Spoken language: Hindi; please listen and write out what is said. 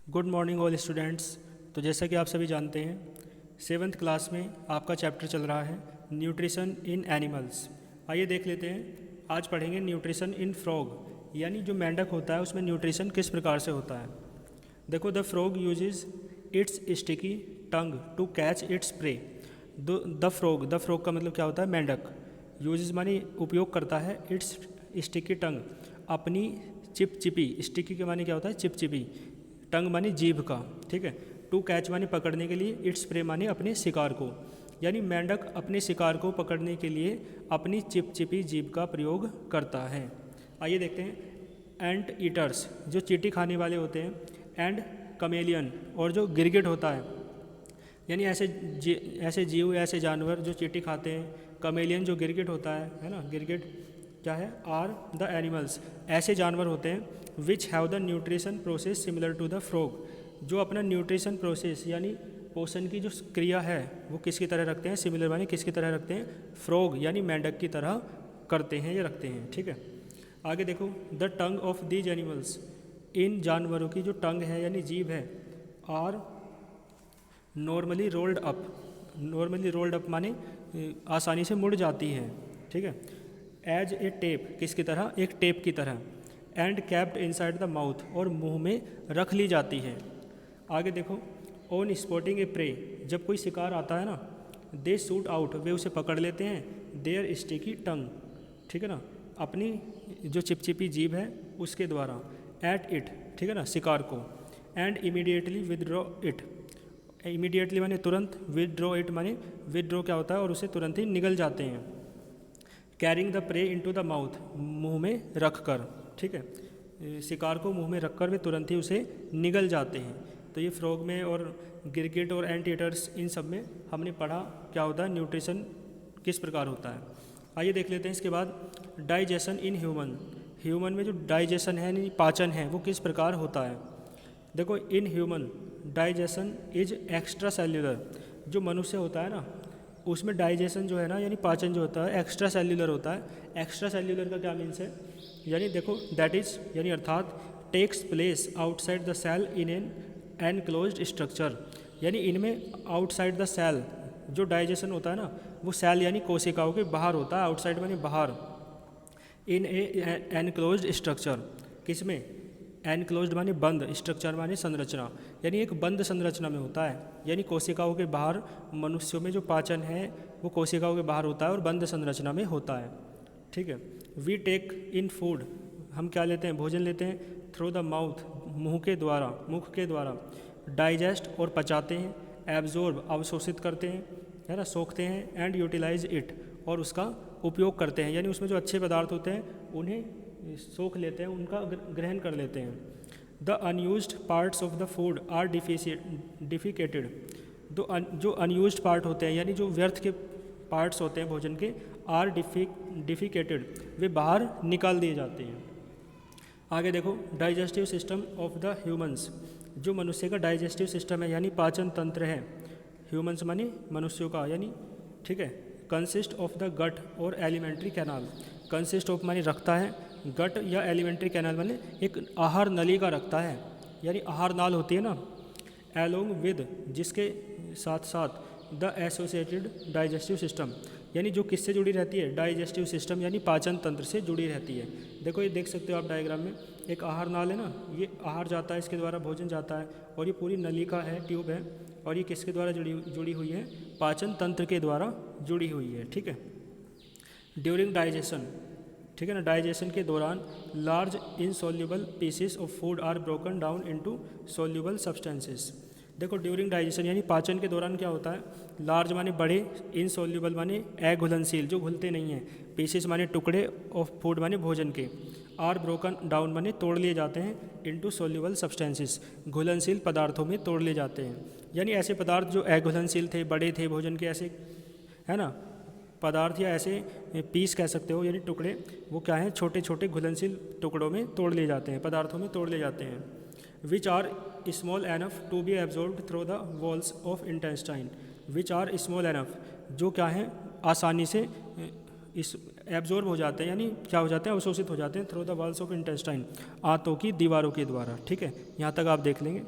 Good morning all students. तो जैसा कि आप सभी जानते हैं, सेवन्थ क्लास में आपका चैप्टर चल रहा है न्यूट्रिशन इन एनिमल्स। आइए देख लेते हैं। आज पढ़ेंगे न्यूट्रिशन इन फ्रॉग, यानी जो मेंढक होता है उसमें न्यूट्रिशन किस प्रकार से होता है। देखो, the frog uses its sticky tongue to catch its prey. The frog का मतलब क्या होता है? मेंढक। यूजेज मानी उपयोग करता है, इट्स स्टिकी टंग अपनी चिपचिपी, स्टिकी के मानी क्या होता है? चिपचिपी, टंग मानी जीभ का, ठीक है। टू कैच मानी पकड़ने के लिए, इट्स प्रे मानी अपने शिकार को। यानी मेंढक अपने शिकार को पकड़ने के लिए अपनी चिपचिपी जीभ का प्रयोग करता है। आइए देखते हैं। एंट ईटर्स जो चींटी खाने वाले होते हैं, एंड कमेलियन और जो गिरगिट होता है, यानी ऐसे जीव, ऐसे जानवर जो चींटी खाते हैं। कमेलियन जो गिरगिट होता है ना, गिरगिट क्या है? आर द एनिमल्स ऐसे जानवर होते हैं which have the nutrition process similar to the frog, जो अपना न्यूट्रिशन प्रोसेस यानी पोषण की जो क्रिया है वो किसकी तरह रखते हैं? सिमिलर मानी किसकी तरह रखते हैं? फ्रॉग यानी मेंढक की तरह करते हैं या रखते हैं, ठीक है। आगे देखो, the tongue of these animals, इन जानवरों की जो टंग है यानी जीभ है, are normally rolled up. Normally rolled up माने आसानी से मुड़ जाती है, ठीक है। एज ए टेप, किसकी तरह? एक टेप की तरह। And capped inside the mouth और मुंह में रख ली जाती है। आगे देखो, ऑन स्पॉटिंग ए प्रे, जब कोई शिकार आता है ना, दे शूट आउट, वे उसे पकड़ लेते हैं, देयर स्टिकी टंग, ठीक है ना, अपनी जो चिपचिपी जीभ है उसके द्वारा, एट इट, ठीक है ना, शिकार को। And immediately withdraw it, immediately माने तुरंत, विदड्रॉ इट माने विदड्रॉ क्या होता है? और उसे तुरंत ही निगल जाते हैं। Carrying the prey into the mouth, मुंह में रख कर, ठीक है, शिकार को मुंह में रखकर वे तुरंत ही उसे निगल जाते हैं। तो ये फ्रॉग में और गिरगिट और एंट ईटर्स, इन सब में हमने पढ़ा क्या होता है, न्यूट्रिशन किस प्रकार होता है। आइए देख लेते हैं इसके बाद। डाइजेशन इन ह्यूमन, ह्यूमन में जो डाइजेशन है यानी पाचन है वो किस प्रकार होता है। देखो, in human digestion is extra cellular, जो मनुष्य होता है ना उसमें डाइजेशन जो है ना यानी पाचन जो होता है एक्स्ट्रा सेल्यूलर होता है। एक्स्ट्रा सेल्यूलर का क्या मीन्स है? यानी देखो, दैट इज यानी अर्थात takes place outside the cell in an enclosed structure, यानी इनमें आउटसाइड द सेल जो डाइजेशन होता है ना वो सेल यानी कोशिकाओं के बाहर होता है। आउटसाइड मानी बाहर, इन ए एनक्लोज्ड स्ट्रक्चर, किसमें? एनक्लोज्ड माने बंद, स्ट्रक्चर माने संरचना, यानी एक बंद संरचना में होता है। यानी कोशिकाओं के बाहर मनुष्यों में जो पाचन है वो कोशिकाओं के बाहर होता है और बंद संरचना में होता है, ठीक है। वी टेक इन फूड, हम क्या लेते हैं? भोजन लेते हैं। थ्रू द माउथ, मुंह के द्वारा। डाइजेस्ट और पचाते हैं। एब्जॉर्ब अवशोषित करते हैं, है ना, सोखते हैं। एंड यूटिलाइज इट और उसका उपयोग करते हैं, यानी उसमें जो अच्छे पदार्थ होते हैं उन्हें सोख लेते हैं, उनका ग्रहण कर लेते हैं। The unused parts of the food are defecated, जो अनयूज्ड पार्ट होते हैं यानी जो व्यर्थ के पार्ट्स होते हैं भोजन के, आर डिफिकेटेड, वे बाहर निकाल दिए जाते हैं। आगे देखो, digestive system of the humans, जो मनुष्य का डाइजेस्टिव सिस्टम है यानी पाचन तंत्र है, ह्यूमंस मानी मनुष्यों का, यानी ठीक है, कंसिस्ट ऑफ द गट और एलिमेंट्री कैनाल। कंसिस्ट ऑफ मानी रखता है, गट या एलिमेंट्री कैनाल माने एक आहार नली का रखता है, यानी आहार नाल होती है ना, एलोंग विद, जिसके साथ साथ द एसोसिएटेड डाइजेस्टिव सिस्टम, यानी जो किससे जुड़ी रहती है? डाइजेस्टिव सिस्टम यानी पाचन तंत्र से जुड़ी रहती है। देखो, ये देख सकते हो आप डायग्राम में, एक आहार नाल है ना, ये आहार जाता है, इसके द्वारा भोजन जाता है, और ये पूरी नलिका है, ट्यूब है, और ये किसके द्वारा जुड़ी हुई है? पाचन तंत्र के द्वारा जुड़ी हुई है, ठीक है। ड्यूरिंग डाइजेशन, ठीक है ना, डाइजेशन के दौरान large insoluble pieces of food are broken down into soluble substances. देखो, ड्यूरिंग डाइजेशन यानी पाचन के दौरान क्या होता है? लार्ज माने बड़े, इनसॉल्यूबल माने अघुलनशील, जो घुलते नहीं हैं, पीसेस माने टुकड़े, ऑफ फूड माने भोजन के, आर ब्रोकन डाउन माने तोड़ लिए जाते हैं, इनटू सॉल्यूबल सब्सटेंसेस, घुलनशील पदार्थों में तोड़ लिए जाते हैं। यानी ऐसे पदार्थ जो अघुलनशील थे, बड़े थे भोजन के, ऐसे है ना पदार्थ या ऐसे पीस कह सकते हो, यानी टुकड़े, वो क्या हैं? छोटे छोटे घुलनशील टुकड़ों में तोड़ लिए जाते हैं, पदार्थों में तोड़ लिए जाते हैं। Which are small enough to be absorbed through the walls of intestine, which are small enough, जो क्या हैं? आसानी से इस एब्जॉर्ब हो जाते हैं, यानी क्या हो जाते हैं? अवशोषित हो जाते हैं, through the walls of intestine, आंतों की दीवारों के द्वारा, ठीक है। यहाँ तक आप देख लेंगे।